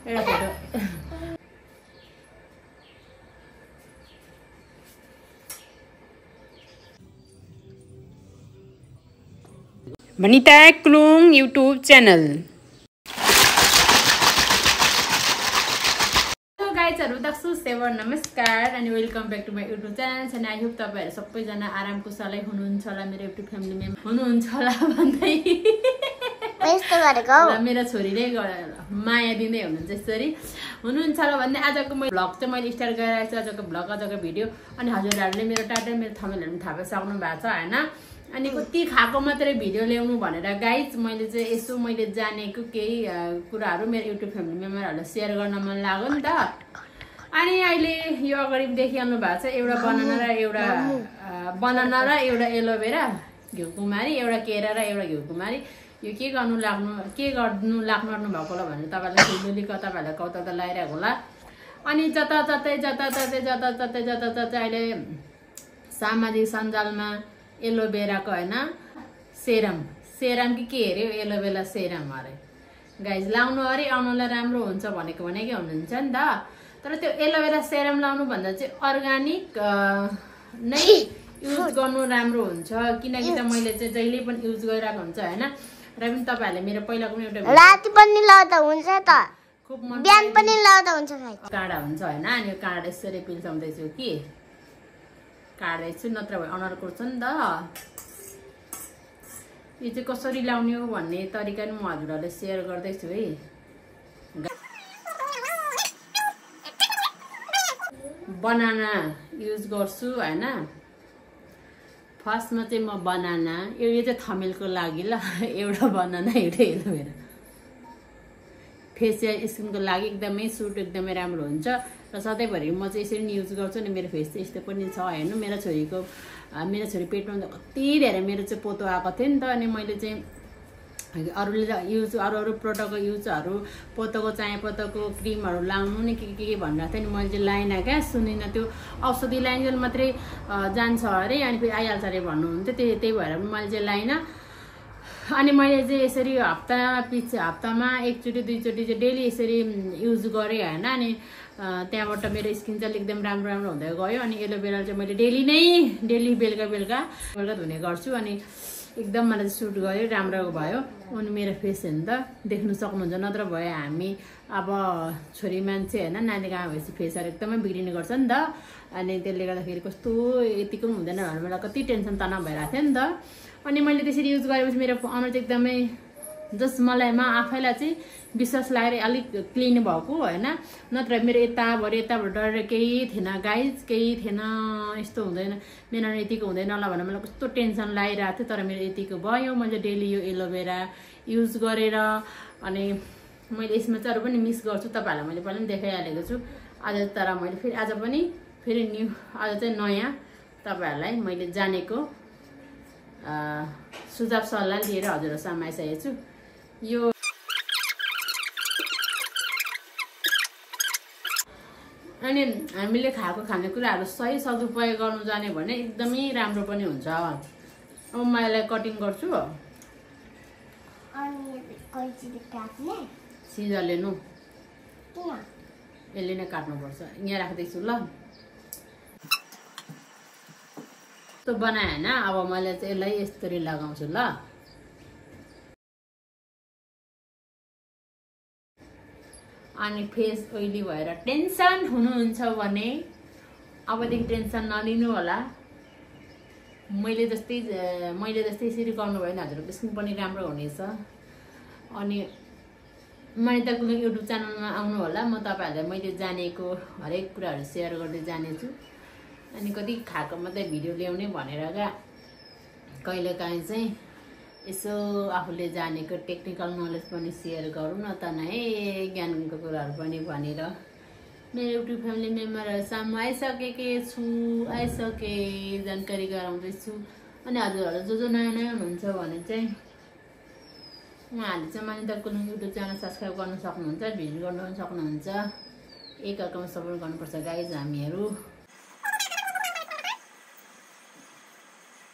एउटा photo Bhanita Klung YouTube channel. Hello गाइजहरु, दक्सु सेवर नमस्कार अनि welcome back to my YouTube channel. And I hope तपाईहरु सबैजना आराम कुशलै हुनुहुन्छ होला, मेरो युट्युब फ्यामिली मेम्बर हुनुहुन्छ होला भन्दै मेरो छोरीले माया दिँदै हुनुहुन्छ यसरी हुनुहुन्छ होला भन्दै आजको भ्लग चाहिँ मैले स्टार्ट गरिरहेको छु। आजको भ्लग, आजको भिडियो। अनि हजुरहरूले मेरो टाटा मेरो थमेलहरु थाहा पाइसक्नु भएको छ हैन। अनि कति खाको मात्रै भिडियो ल्याउनु भनेर गाइज मैले चाहिँ यसो मैले जानेको केही कुराहरू मेरो युट्युब फ्यामिली मेम्बरहरूलाई सेयर गर्न मन लाग्यो नि त। अनि अहिले यो अगाडि देखिहाल्नु भएको छ एउटा बनाना र एउटा एलोभेरा घिउकुमारी, एउटा केरा र एउटा घिउकुमारी। यो के गर्नु लाग्नु भएको होला भनेर तपाईँलाई ठुल्ठुली तपाईँहरूलाई कता लगाइरहेको होला। अनि जताततै अहिले सामाजिक सञ्जालमा एलोभेराको होइन सेरम के अरे एलोभेरा सेरम अरे गाइज लाउनु अरे आउनुलाई राम्रो हुन्छ भनेकै हुनुहुन्छ नि त। तर त्यो एलोभेरा सेरम लाउनु भन्दा चाहिँ अर्गानिक नै युज गर्नु राम्रो हुन्छ, किनकि त मैले चाहिँ जहिले पनि युज गरिरहेको हुन्छ होइन। र पनि तपाईँहरूले मेरो पहिलाको एउटा राति पनि लाउँदा हुन्छ त, खुब बिहान पनि लाउँदा हुन्छ, काँडा हुन्छ होइन। अनि यो काँडा यसरी पिल्साउँदैछु कि काट्दैछु, नत्र भए अनुहार कुर्छ नि त। यो चाहिँ कसरी लाउने हो भन्ने तरिका नि म हजुरहरूलाई सेयर गर्दैछु है। बनाना युज गर्छु होइन। फर्स्टमा चाहिँ म बनाना, यो चाहिँ थमेलको लागि ल, एउटा बनाना एउटा एलोभेरा फेसियल स्किनको लागि एकदमै सुट एकदमै राम्रो हुन्छ। र सधैँभरि म चाहिँ यसरी युज गर्छु नि। मेरो फेस चाहिँ यस्तो पनि छ हेर्नु। मेरो छोरी पेटमा कति धेरै मेरो चाहिँ पोतो आएको थियो नि त। अनि मैले चाहिँ अरूले युज अरू प्रोडक्टको युजहरू पोतोको चाहे पोतोको क्रिमहरू लाउनु नि के भनिरहेको थियो नि। मैले चाहिँ लाइनँ क्या, सुनिनँ। त्यो औषधि लाइन मात्रै जान्छ अरे अनि फेरि आइहाल्छ अरे भन्नुहुन्थ्यो। त्यही भएर मैले चाहिँ लाइनँ। अनि मैले चाहिँ यसरी हप्तामा एकचोटि दुईचोटि चाहिँ डेली यसरी युज गरेँ होइन। अनि त्यहाँबाट मेरो स्किन चाहिँ एकदम राम्रो हुँदै गयो। अनि एलोभेरा चाहिँ मैले डेली बेलुका धुने गर्छु। अनि एकदम मलाई सुट गर्यो, राम्रो भयो। अनि मेरो फेस हेर्नु त देख्नु सक्नुहुन्छ। नत्र भए हामी अब छोरी मान्छे होइन, नानी कहाँ भएपछि फेसहरू एकदमै बिग्रिने गर्छ नि त। अनि त्यसले गर्दाखेरि कस्तो यतिको पनि हुँदैन भनेर मलाई कति टेन्सन तनाव भइरहेको थियो नि त। अनि मैले त्यसरी युज गरेपछि मेरो अनुहार चाहिँ एकदमै मलाई आफैलाई चाहिँ विश्वास लागेर अलिक क्लिन भएको होइन। नत्र मेरो यताबाट डरेर केही थिएन गाइज, केही थिएन। यस्तो हुँदैन, मेरो यतिको हुँदैन होला भनेर मलाई कस्तो टेन्सन लागिरहेको थियो। तर मेरो यतिको भयो। मैले डेली यो एलोभेरा युज गरेर अनि मैले यसमा चाहिँ अरू पनि मिक्स गर्छु, तपाईँहरूलाई मैले पहिला पनि देखाइहालेको छु। आज तर मैले आज चाहिँ नयाँ तपाईँहरूलाई मैले जानेको सुझाव सल्लाह लिएर हजुरहरू सामु आइसकेको छु। यो अनि हामीले खाएको खानेकुराहरू सही सदुपयोग गर्नु जाने भने एकदमै राम्रो पनि हुन्छ। अब म यसलाई कटिङ गर्छु। सिजरले नु यसले नै काट्नुपर्छ। यहाँ राख्दैछु ल। यस्तो बनाएँ होइन। अब मैले चाहिँ यसलाई यसरी लगाउँछु ल। अनि फेस ओइली भएर टेन्सन हुनुहुन्छ भने अबदेखि टेन्सन नलिनु होला। मैले जस्तै यसरी गर्नुभयो भने हजुरको स्किन पनि राम्रो हुनेछ। अनि मैले कुनै युट्युब च्यानलमा आउनु होला। म तपाईँहरूलाई मैले जानेको हरेक कुराहरू सेयर गर्दै जानेछु। अनि कति खाएको मात्रै भिडियो ल्याउने भनेर कहिलेकाहीँ चाहिँ यसो आफूले जानेको टेक्निकल नलेज पनि सेयर गरौँ न त नै, ज्ञानको कुराहरू पनि भनेर मेरो युट्युब फ्यामिली मेम्बरहरू सामु आइसके जानकारी गराउँदैछु। अनि हजुरहरू जो नयाँ हुनुहुन्छ भने चाहिँ उहाँहरूले चाहिँ मानिता कुलुङ युट्युब च्यानल सब्सक्राइब गर्न सक्नुहुन्छ, भिजिट गर्नु पनि सक्नुहुन्छ। एकअर्कामा सपोर्ट गर्नुपर्छ गाइज हामीहरू।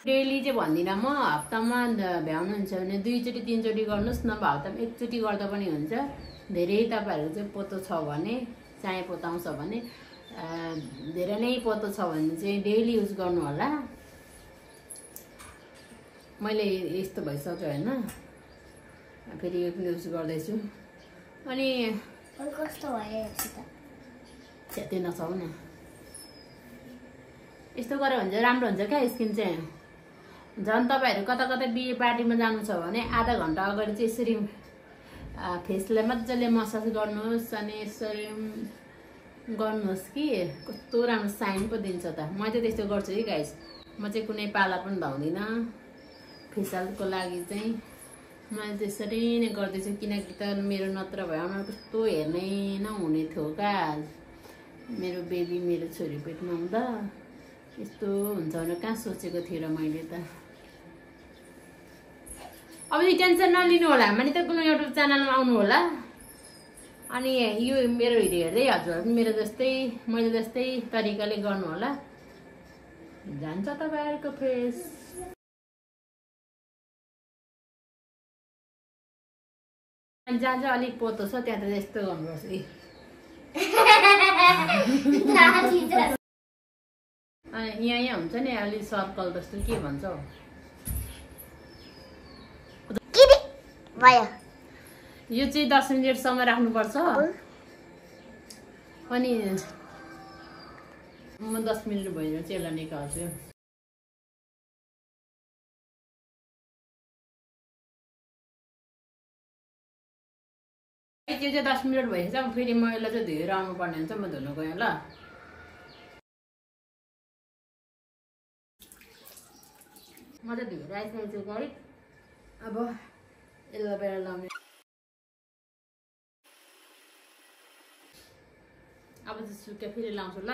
डेली चाहिँ भन्दिनँ म, हप्तामा भ्याउनुहुन्छ भने 2 चोटि 3 चोटि गर्नुहोस्, नभए हप्तामा 1 चोटि गर्दा पनि हुन्छ। धेरै तपाईहरु चाहिँ पोतो छ भने चाहे पोताउँछ भने धेरै नै पोतो छ भने चाहिँ डेली युज गर्नु होला। मैले यस्तो भइसक्यो हैन, फेरि यो पनि युज गर्दैछु। अनि कस्तो भयो त छ्याते नछाउ न, यस्तो गर्यो भने चाहिँ राम्रो हुन्छ क्या स्किन चाहिँ। झन् तपाईहरु कता कता बिहे पार्टीमा जानु छ भने आधा घण्टा अगाडि चाहिँ यसरी फेसलाई मजाले मसाज गर्नुहोस् अनि यसरी गर्नुहोस् कि कस्तो राम्रो साइन पो दिन्छ त। म चाहिँ त्यस्तो गर्छु है गाइस। म चाहिँ कुनै पार्लर पनि धाउँदिन, फेसियलको लागि चाहिँ म त्यसरी नै गर्दैछु, किनकि त मेरो नत्र भए अनुहार कस्तो हेर्नै नहुने थियो क्या। मेरो बेबी मेरो छोरी पेटमा हुँदा यस्तो हुन्छ भनेर कहाँ सोचेको थिएँ र मैले त। अब यो टेन्सन नलिनु होला, मैले त कुनै युट्युब च्यानलमा आउनु होला अनि यो मेरो भिडियो हेर्दै हजुर पनि मेरो जस्तै मैले जस्तै तरिकाले गर्नु होला, जान्छ तपाईहरुको फेस। जहाँ चाहिँ अलिक पोतो छ त्यहाँ त यस्तो गर्नुपर्छ कि। अनि यहाँ हुन्छ नि अलिक सर्कल जस्तो के भन्छ हौ भयो। यो चाहिँ 10 मिनेटसम्म राख्नुपर्छ। अनि म 10 मिनेट भयो चाहिँ यसलाई निकाल्छु। त्यो चाहिँ 10 मिनेट भइसक्यो। फेरि म यसलाई चाहिँ धोएर आउनु पर्ने हुन्छ, म धुनु गएँ ल। म चाहिँ धोएर आइसकेको छु गाई। अब एलोभेरा लाउने, अब चाहिँ सुक्यो फेरि लाउँछु ल।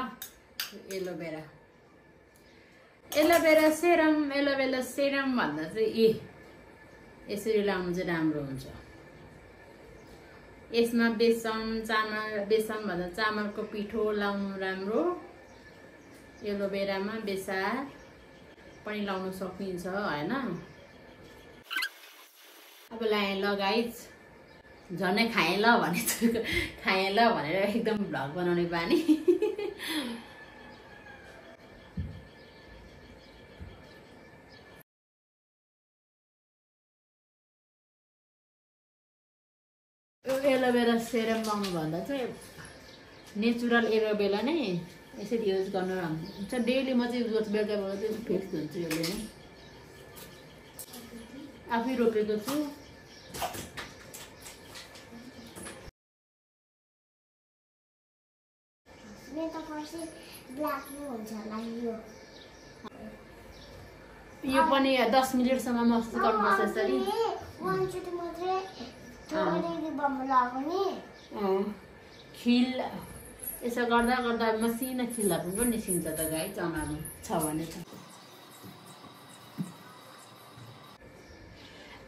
एलोभेरा एलोभेरा सेरम भन्दा चाहिँ यसरी लाउनु चाहिँ राम्रो हुन्छ। यसमा बेसन भन्दा चामलको पिठो लाउनु राम्रो। एलोभेरामा बेसार पनि लाउन सकिन्छ हैन। अब लाएँ ल गाइज, झनै खाएँ ल भनेर एकदम भ्लग बनाउने बानी। एलोभेरा सेरम लाउनु भन्दा चाहिँ नेचुरल एलोभेरा नै यसरी युज गर्नु हुन्छ। डेली म चाहिँ युज गर्छु, बेलुकाबाट चाहिँ फेस धुन्छु यसले नै। आफै रोपेको छु। यो पनि 10 मिनेटसम्म मसाज गर्नुपर्छ यसरी। खिल यसो गर्दा गर्दा मसिना खिलहरू पनि निस्किन्छ त गाई, चनामा छ भने त।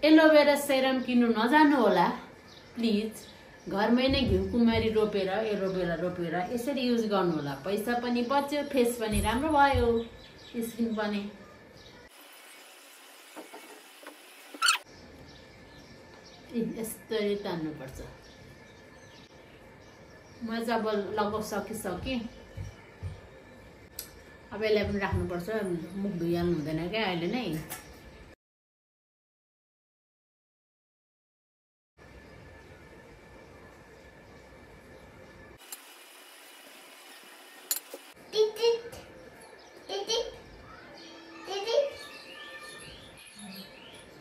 एलोभेरा सेरम किन्नु नजानु होला प्लिज। घरमै नै घिउ कुमारी रोपेर एलोभेरा रोपेर यसरी युज गर्नु होला। पैसा पनि बच्यो, फेस पनि राम्रो भयो, स्किन पनि। यसरी तान्नुपर्छ। म चाहिँ अब लगभग सकिसकेँ। अब यसलाई पनि राख्नुपर्छ, मुख धोइहाल्नु हुँदैन क्या अहिले नै।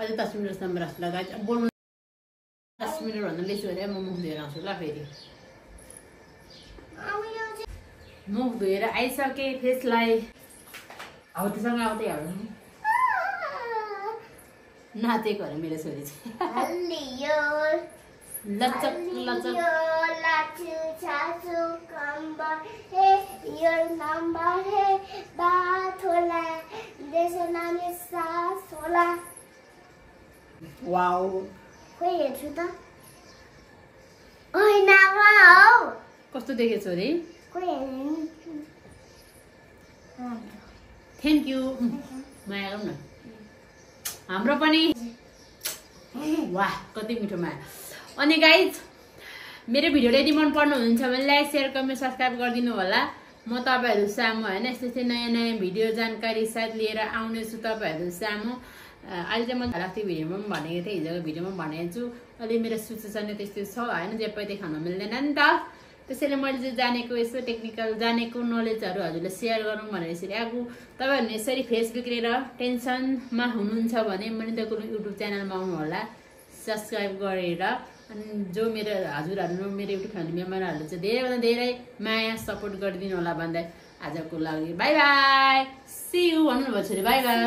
अझै 10 मिनटसम्म राख्छु लगाइ बोल्नु। 10 मिनटभन्दा बेसी भएर म मुख धोएर आउँछु ल। फेरि मुख धोएर आइसकेँ फेसलाई। अब त्यससँग आउँदै हाल्नु नाचेको अरे मेरो छोरी चाहिँ। लचक लचक वाउ। खोइ हेर्छु त। ओइ नामा हौ। कस्तो देखे छोरी? खोइ हेर्नु। Thank you. माया गरौँ न हाम्रो पनि। वाह कति मिठो माया। अनि गाइज मेरो भिडियोले यदि मन पर्नुहुन्छ भने लाइक शेयर कमेन्ट सब्स्क्राइब गरिदिनु होला। म तपाईहरु सामु हैन यस्तै नयाँ नयाँ भिडियो जानकारी साथ लिएर आउने छु तपाईहरु सामु। अहिले चाहिँ म राति भिडियोमा पनि भनेको थिएँ, हिजोको भिडियोमा पनि भनेको छु। अलि मेरो सिचुएसन त्यस्तो छ हैन, जे पनि देखाउन मिल्दैन नि त। त्यसैले मैले चाहिँ जानेको यसो टेक्निकल जानेको नलेजहरु हजुरले शेयर गरौँ भनेर यसरी आगो। तपाईहरुले यसरी फेस बिग्रेर टेन्सनमा हुनुहुन्छ भने मनिताको युट्युब च्यानलमा आउनु होला सब्स्क्राइब गरेर। अनि जो मेरो हजुरहरु मेरो युट्युब फ्यामिली मेम्बरहरुले चाहिँ धेरैभन्दा धेरै माया सपोर्ट गरिदिनु होला भन्दै आजको लागि बाइ बाइ सी यू भन्नु भयो छोरी bye bye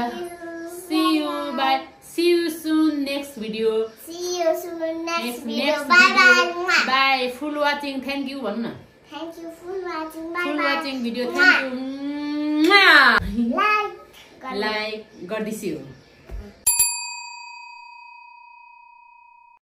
see you bye see you soon next video. See you soon next video. Next Bye video. bye. Bye. Full watching. Thank you. Thank you for watching. Bye Full bye. watching video. Thank you. Like. Like. God bless you.